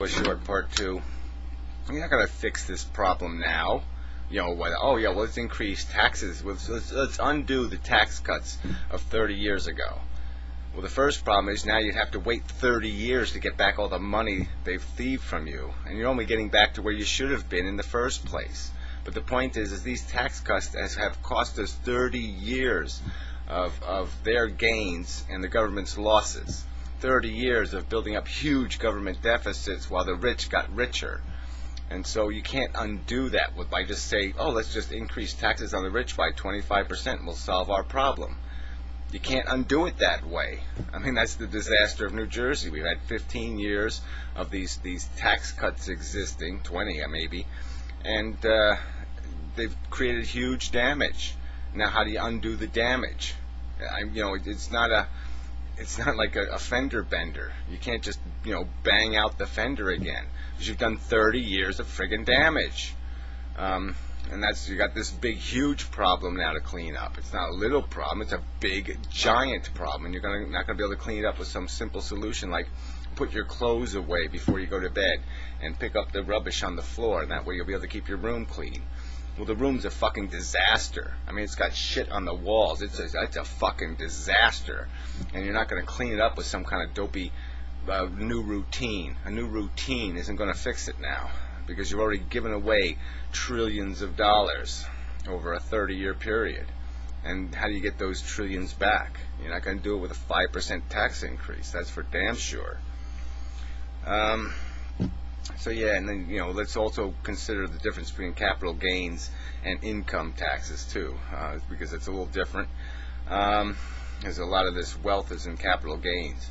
Short part two. You're not going to fix this problem now. Let's increase taxes. Let's undo the tax cuts of 30 years ago. Well, the first problem is now you'd have to wait 30 years to get back all the money they've thieved from you. And you're only getting back to where you should have been in the first place. But the point is these tax cuts have cost us 30 years of their gains and the government's losses. 30 years of building up huge government deficits while the rich got richer. And so you can't undo that by just saying, let's just increase taxes on the rich by 25% and we'll solve our problem. You can't undo it that way. I mean, that's the disaster of New Jersey. We've had 15 years of these tax cuts existing, 20 maybe, and they've created huge damage. Now, how do you undo the damage? It's not like a fender bender. You can't just bang out the fender again because you've done 30 years of friggin' damage. And you got this big, huge problem now to clean up. It's not a little problem. It's a big, giant problem. And you're not going to be able to clean it up with some simple solution like put your clothes away before you go to bed and pick up the rubbish on the floor. And that way you'll be able to keep your room clean. Well, the room's a fucking disaster. I mean, it's got shit on the walls. It's a fucking disaster. And you're not going to clean it up with some kind of dopey new routine. A new routine isn't going to fix it now, because you've already given away trillions of dollars over a 30-year period. And how do you get those trillions back? You're not going to do it with a 5% tax increase. That's for damn sure. And then, let's also consider the difference between capital gains and income taxes, too, because it's a little different. There's a lot of this wealth is in capital gains.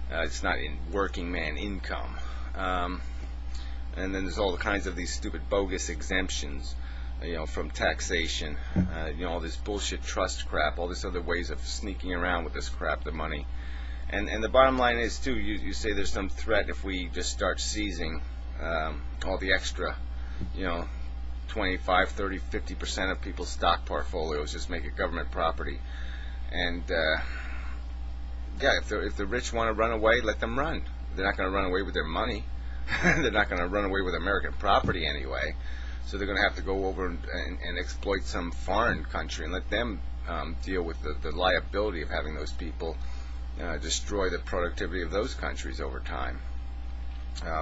It's not in working man income. And then there's all the kinds of these stupid bogus exemptions, from taxation, all this bullshit trust crap, all this other ways of sneaking around with this crap, the money. And the bottom line is, too, you say there's some threat if we just start seizing all the extra, 25, 30, 50% of people's stock portfolios, just make it government property. And, if the rich want to run away, let them run. They're not going to run away with their money. They're not going to run away with American property anyway. So they're going to have to go over and exploit some foreign country and let them deal with the liability of having those people destroy the productivity of those countries over time.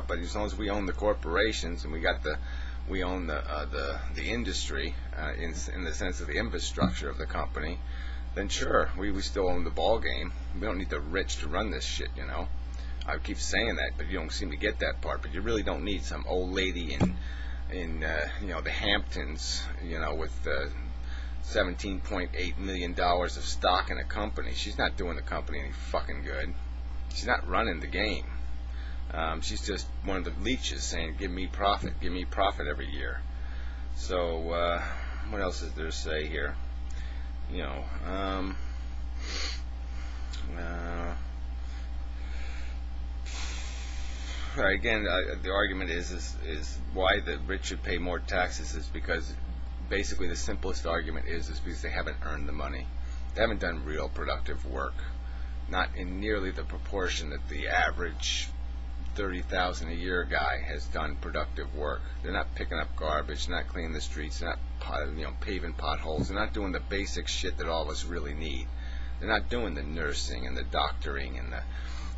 But as long as we own the corporations and we own the industry in the sense of the infrastructure of the company, then sure, we still own the ball game. We don't need the rich to run this shit, I keep saying that, but you don't seem to get that part. But you really don't need some old lady in the Hamptons, with $17.8 million of stock in a company. She's not doing the company any fucking good. She's not running the game. She's just one of the leeches saying, give me profit every year. So, what else is there to say here? Again, the argument is why the rich should pay more taxes is because basically the simplest argument is because they haven't earned the money. They haven't done real productive work, not in nearly the proportion that the average $30,000 a year guy has done productive work. They're not picking up garbage, they're not cleaning the streets, they're not paving potholes, they're not doing the basic shit that all of us really need. They're not doing the nursing and the doctoring and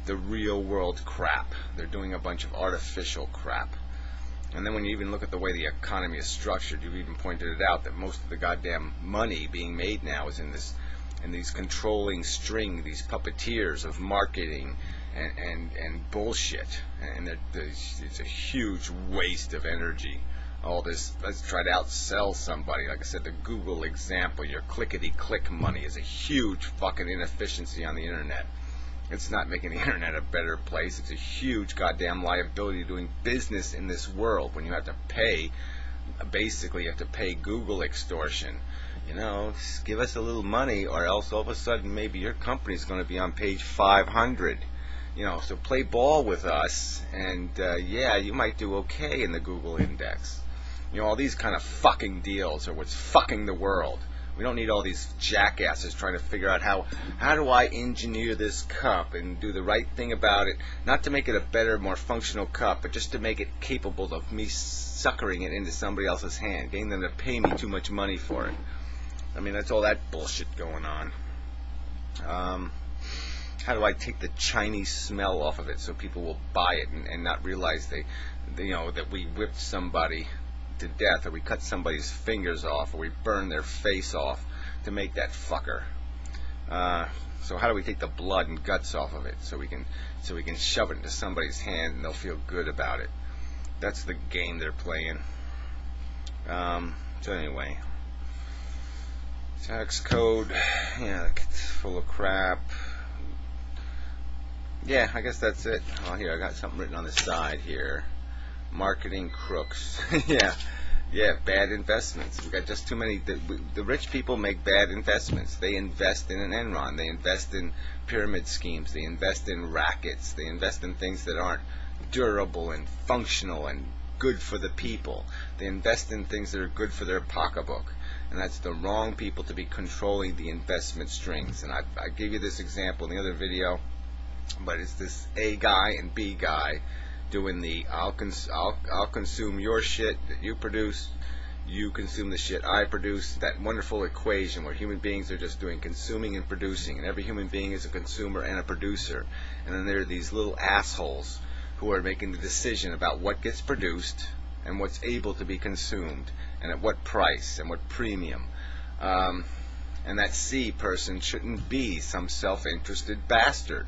the real world crap. They're doing a bunch of artificial crap. And then when you even look at the way the economy is structured, you've even pointed it out that most of the goddamn money being made now is in these controlling string, these puppeteers of marketing and bullshit. And it's a huge waste of energy. All this, let's try to outsell somebody. Like I said, the Google example, your clickety-click money is a huge fucking inefficiency on the internet. It's not making the internet a better place. It's a huge goddamn liability doing business in this world when you have to pay, basically you have to pay Google extortion. Just give us a little money or else all of a sudden maybe your company's going to be on page 500. So play ball with us and you might do okay in the Google index. All these kind of fucking deals are what's fucking the world. We don't need all these jackasses trying to figure out how do I engineer this cup and do the right thing about it, not to make it a better, more functional cup, but just to make it capable of me suckering it into somebody else's hand, getting them to pay me too much money for it. I mean, that's all that bullshit going on. How do I take the Chinese smell off of it so people will buy it and not realize that we whipped somebody to death, or we cut somebody's fingers off, or we burn their face off to make that fucker. So how do we take the blood and guts off of it so we can shove it into somebody's hand and they'll feel good about it? That's the game they're playing. So anyway, tax code, yeah, it's full of crap. Yeah, I guess that's it. Oh, here, I got something written on the side here. Marketing crooks. Yeah, bad investments. We've got just too many. The rich people make bad investments. They invest in an Enron. They invest in pyramid schemes. They invest in rackets. They invest in things that aren't durable and functional and good for the people. They invest in things that are good for their pocketbook. And that's the wrong people to be controlling the investment strings. And I gave you this example in the other video, but it's this A guy and B guy doing the I'll consume your shit that you produce, you consume the shit I produce, that wonderful equation where human beings are just doing consuming and producing, and every human being is a consumer and a producer. And then there are these little assholes who are making the decision about what gets produced and what's able to be consumed and at what price and what premium. And that C person shouldn't be some self-interested bastard.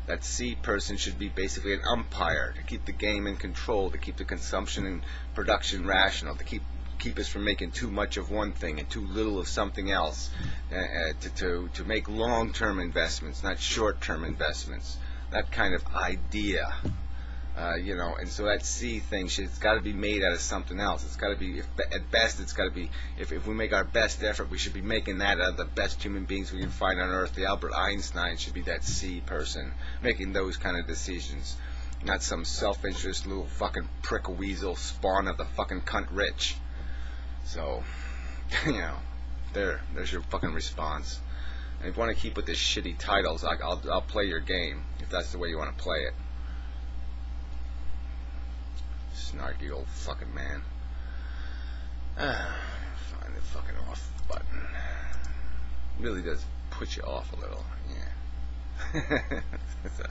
That C person should be basically an umpire to keep the game in control, to keep the consumption and production rational, to keep us from making too much of one thing and too little of something else, to make long-term investments, not short-term investments. That kind of idea. And so that C thing, it's got to be made out of something else. It's got to be, at best, it's got to be, if we make our best effort, we should be making that out of the best human beings we can find on earth. The Albert Einstein should be that C person, making those kind of decisions, not some self-interest little fucking prick weasel spawn of the fucking cunt rich. So, there's your fucking response. And if you want to keep with the shitty titles, I'll play your game, if that's the way you want to play it. Snarky old fucking man. Find the fucking off button. Really does put you off a little, yeah. So.